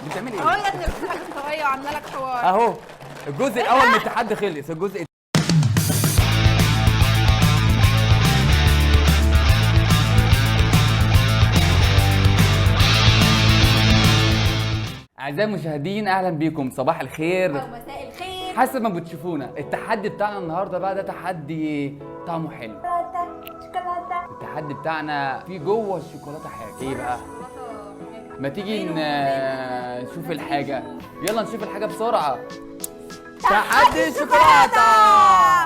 بتعملي ايه؟ اهو يا ابني قلت لك الطاقية وعامله لك حوار اهو الجزء الاول من التحدي خلص، الجزء أعزائي المشاهدين أهلا بيكم، صباح الخير او مساء الخير حسب ما بتشوفونا. التحدي بتاعنا النهارده بقى ده تحدي طعمه حلو. شوكولاته التحدي بتاعنا فيه جوه الشوكولاته حاجه، ايه بقى؟ ما تيجي نشوف الحاجه، يلا نشوف الحاجه بسرعه. تحدي الشوكولاته.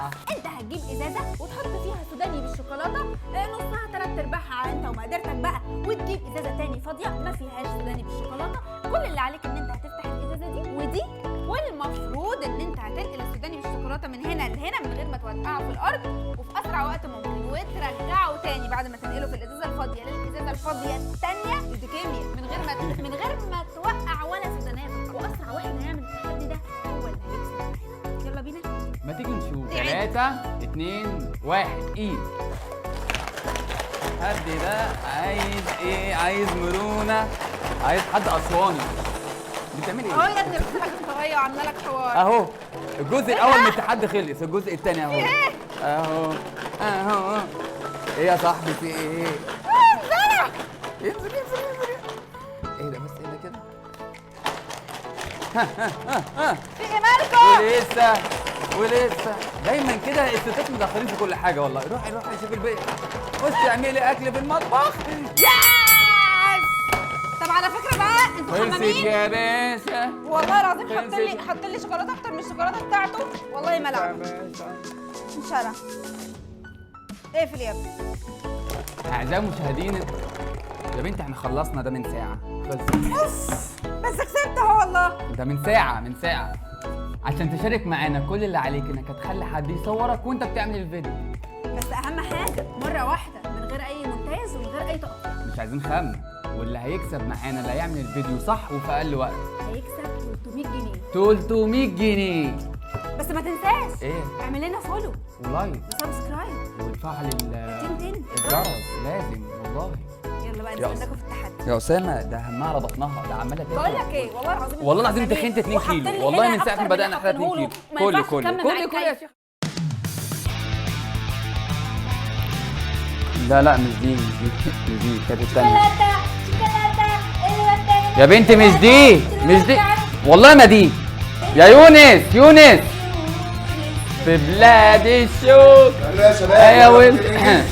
انت هتجيب ازازه وتحط فيها سوداني بالشوكولاته، نصها 3/4 انت ومقدرتك بقى، وتجيب ازازه تاني فاضيه ما فيهاش سوداني بالشوكولاته. كل اللي عليك ان انت هتفتح الازازه دي ودي، والمفروض ان انت هتنقل السوداني بالشوكولاته من هنا لهنا من غير ما توقعه في الارض، وفي اسرع وقت ممكن، وترجعه تاني بعد ما تنقله في الازازه الفاضيه للازازه الفاضيه الثانيه دي كيمياء، من غير ما توقع ولا سودانيه. واسرع واحد هيعمل التحدي ده هو اللي هيكسب. يلا بينا، ما تيجي نشوف. 3 2 1 ايد. حد ده عايز ايه؟ عايز مرونه، عايز حد اسواني. بتعملي اهو ايه؟ يا ابني قلت لك الطاقية وعامله لك حوار اهو الجزء الاول من التحدي خلص، الجزء الثاني اهو اهو اهو. ايه يا صاحبي في ايه؟ انزل انزل انزل. ايه ده بس؟ ايه ده كده؟ في ايه مالكم؟ ولسه دايما كده الستات مدخلين في كل حاجه والله. روحي شوفي البيت، خشي اعملي اكل في المطبخ. ياس. طب على فكره بقى انتوا خلصت حمامين يا باشا. والله العظيم. خلصت. حط لي شوكولاته اكتر من الشوكولاته بتاعته، والله ما لعب. انشرى اقفل يا ابني. اعزائي المشاهدين يا بنتي احنا خلصنا ده من ساعه. خلص بس كسبت اهو والله. ده من ساعة. عشان تشارك معانا كل اللي عليك انك هتخلي حد يصورك وانت بتعمل الفيديو. بس اهم حاجه مره واحده من غير اي مونتاج ومن غير اي تقطيع. مش عايزين خم. واللي هيكسب معانا اللي هيعمل الفيديو صح وفي اقل وقت هيكسب 300 جنيه. 300 جنيه. بس ما تنساش ايه؟ اعمل لنا فولو ولايك وسبسكرايب وتفعل تن الجرس لازم والله. يلا بقى يا نستناكم في التحدي. يا اسامه ده همها على بطنها، ده عماله تاكل. بقول لك ايه، والله العظيم تخنت 2 كيلو والله من ساعه ما بدانا احنا 2 كيلو. كل يا شيخ. لا مش دي كانت الثانيه. يا بنتي مش دي والله ما دي. يا يونس في بلاد الشوق. يا شباب يا ولد